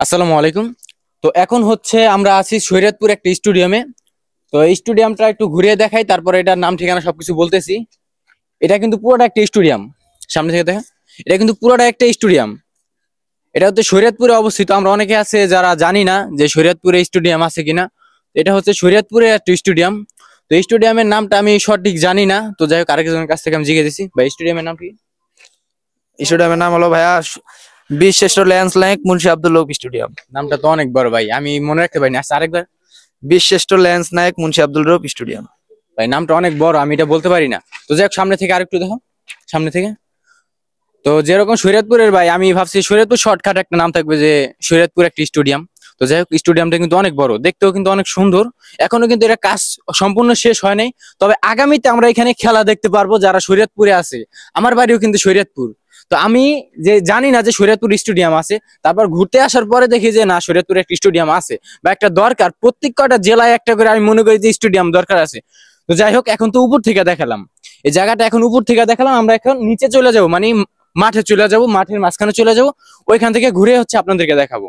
আসসালামু আলাইকুম। তো এখন হচ্ছে আমরা আছি শরীয়তপুর একটা স্টেডিয়ামে। তো এই স্টেডিয়ামটা একটু ঘুরিয়ে দেখাই, তারপরে এটার নাম ঠিকানা সবকিছু বলতেছি। এটা কিন্তু পুরোটা একটা স্টেডিয়াম। সামনে থেকে দেখেন, এটা কিন্তু পুরোটা একটা স্টেডিয়াম। এটা হচ্ছে শরীয়তপুরে অবস্থিত। আমরা অনেকে আছে যারা জানি না যে শরীয়তপুরে স্টেডিয়াম আছে কিনা। এটা হচ্ছে শরীয়তপুরে একটা স্টেডিয়াম। তো এই স্টেডিয়ামের নামটা আমি সঠিক জানি না, তো যাই হোক আরেকজনের কাছ থেকে আমি জিজ্ঞেস দিছি ভাই স্টেডিয়ামের নাম কি। স্টেডিয়ামের নাম হলো ভাইয়া বীরশ্রেষ্ঠ ল্যান্স নায়ক মুন্সি আব্দুল রউফ স্টেডিয়াম। নামটা তো অনেক বড় ভাই, আমি মনে রাখতে পারিনি। আচ্ছা আরেকবার। বীরশ্রেষ্ঠ ল্যান্স নায়ক মুন্সি আব্দুল রউফ স্টেডিয়াম। ভাই নামটা অনেক বড়, আমি এটা বলতে পারি না। তো যাই হোক সামনে থেকে আরেকটু দেখো, সামনে থেকে। তো যেরকম শরীয়তপুরের ভাই, আমি ভাবছি শরীয়তপুর শর্টকাট একটা নাম থাকবে যে শরীয়তপুর একটা স্টেডিয়াম। তো যাই হোক স্টেডিয়ামটা কিন্তু অনেক বড়, দেখতেও কিন্তু অনেক সুন্দর। এখনো কিন্তু এটা কাজ সম্পূর্ণ শেষ হয় নাই। তবে আগামীতে আমরা এখানে খেলা দেখতে পারবো যারা শরীয়তপুরে আছে। আমার বাড়িও কিন্তু শরীয়তপুর। তো আমি যে জানি না যে শরীয়তপুর স্টেডিয়াম আছে, তারপর ঘুরতে আসার পরে দেখি যে না, শরীয়তপুরে একটা স্টেডিয়াম আছে বা একটা দরকার। প্রত্যেক কটা জেলায় একটা করে আমি মনে করি যে স্টেডিয়াম দরকার আছে। তো যাই হোক এখন তো উপর থেকে দেখালাম এই জায়গাটা, এখন উপর থেকে দেখালাম। আমরা এখন নিচে চলে যাবো, মানে মাঠে চলে যাব, মাঠের মাঝখানে চলে যাব। ওইখান থেকে ঘুরে হচ্ছে আপনাদেরকে দেখাবো।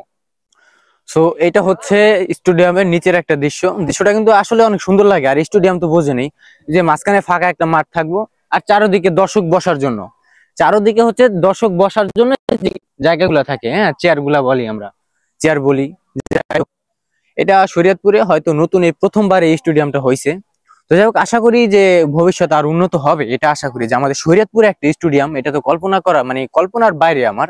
সো এটা হচ্ছে স্টেডিয়ামের নিচের একটা দৃশ্যটা কিন্তু আসলে অনেক সুন্দর লাগে। আর স্টেডিয়াম তো বোঝেনি যে মাঝখানে ফাঁকা একটা মাঠ থাকবো, আর চারোদিকে দর্শক বসার জন্য, চারোদিকে হচ্ছে দর্শক বসার জন্য যে জায়গাগুলো থাকে, হ্যাঁ চেয়ার গুলা বলি আমরা, চেয়ার বলি। যাই হোক, এটা শরীয়তপুরে হয়তো নতুন এই প্রথমবার এই স্টেডিয়ামটা হয়েছে। তো যাই হোক আশা করি যে ভবিষ্যতে আর উন্নত হবে, এটা আশা করি যে আমাদের শরীয়তপুরে একটা স্টেডিয়াম, এটা তো কল্পনা করা মানে কল্পনার বাইরে আমার।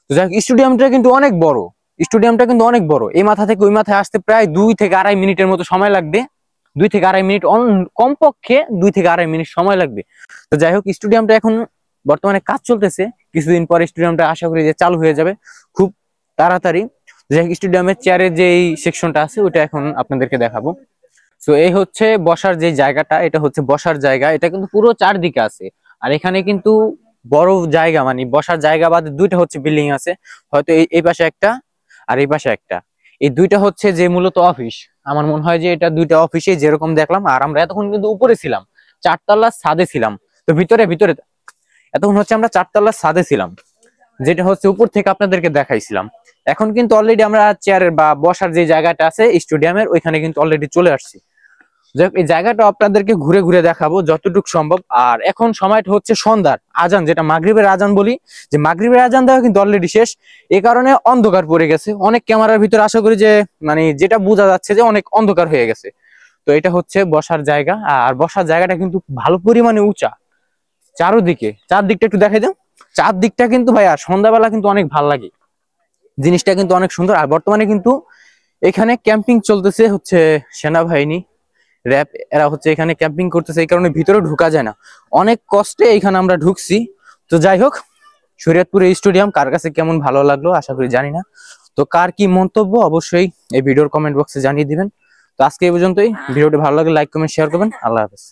তো যাই হোক স্টেডিয়ামটা কিন্তু অনেক বড়, স্টেডিয়ামটা কিন্তু অনেক বড়। এই মাথা থেকে ওই মাথায় আসতে প্রায় 2 থেকে 2.5 মিনিটের মতো সময় লাগবে। 2 থেকে 2.5 মিনিট, কমপক্ষে 2 থেকে 2.5 মিনিট সময় লাগবে। তো যাই হোক স্টেডিয়ামটা এখন বর্তমানে কাজ চলতেছে। কিছুদিন পরে স্টেডিয়ামটা আশা করি যে চালু হয়ে যাবে খুব তাড়াতাড়ি। যাই হোক স্টেডিয়ামের চেয়ারের যে সেকশনটা আছে ওটা এখন আপনাদেরকে দেখাবো। তো এই হচ্ছে বসার যে জায়গাটা, এটা হচ্ছে বসার জায়গা। এটা কিন্তু পুরো চারদিকে আছে। আর এখানে কিন্তু বড় জায়গা, মানে বসার জায়গা বাদে দুইটা হচ্ছে বিল্ডিং আছে। হয়তো এই পাশে একটা আর এই পাশে একটা। এই দুইটা হচ্ছে যে মূলত অফিস। আমার মনে হয় যে এটা দুইটা অফিসে যেরকম দেখলাম। আর আমরা এতক্ষণ কিন্তু উপরে ছিলাম, 4তলার ছাদে ছিলাম। তো ভিতরে ভিতরে এতক্ষণ হচ্ছে আমরা 4তলার ছাদে ছিলাম, যেটা হচ্ছে উপর থেকে আপনাদেরকে দেখাইছিলাম। এখন কিন্তু অলরেডি আমরা চেয়ারের বা বসার যে জায়গাটা আছে স্টেডিয়ামের, ওইখানে কিন্তু অলরেডি চলে আসছি। যাই হোক এই জায়গাটা আপনাদেরকে ঘুরে ঘুরে দেখাবো যতটুকু সম্ভব। আর এখন সময়টা হচ্ছে সন্ধ্যার আজান, যেটা মাগরিবের আজান বলি, যে মাগরিবের আজান দেওয়া কিন্তু অলরেডি শেষ। এই কারণে অন্ধকার পড়ে গেছে অনেক ক্যামেরার ভিতরে। আশা করি যে মানে যেটা বোঝা যাচ্ছে যে অনেক অন্ধকার হয়ে গেছে। তো এটা হচ্ছে বসার জায়গা। আর বসার জায়গাটা কিন্তু ভালো পরিমাণে উঁচা, চারদিকটা একটু দেখাই দাও। চারদিকটা কিন্তু ভাই আর সন্ধ্যাবেলা কিন্তু অনেক ভালো লাগে, জিনিসটা কিন্তু অনেক সুন্দর। আর বর্তমানে কিন্তু এখানে ক্যাম্পিং চলতেছে, হচ্ছে সেনাবাহিনী, র্যাব, এরা হচ্ছে এখানে ক্যাম্পিং করতেছে। এই কারণে ভিতরে ঢোকা যায় না, অনেক কষ্টে এখানে আমরা ঢুকছি। তো যাই হোক শরীয়তপুরের স্টেডিয়াম কার কাছে কেমন ভালো লাগলো আশা করি জানি না। তো কার কি মন্তব্য অবশ্যই এই ভিডিওর কমেন্ট বক্সে জানিয়ে দিবেন। তো আজকে এই পর্যন্তই। ভিডিওটি ভালো লাগলে লাইক কমেন্ট শেয়ার করবেন। আল্লাহ হাফেজ।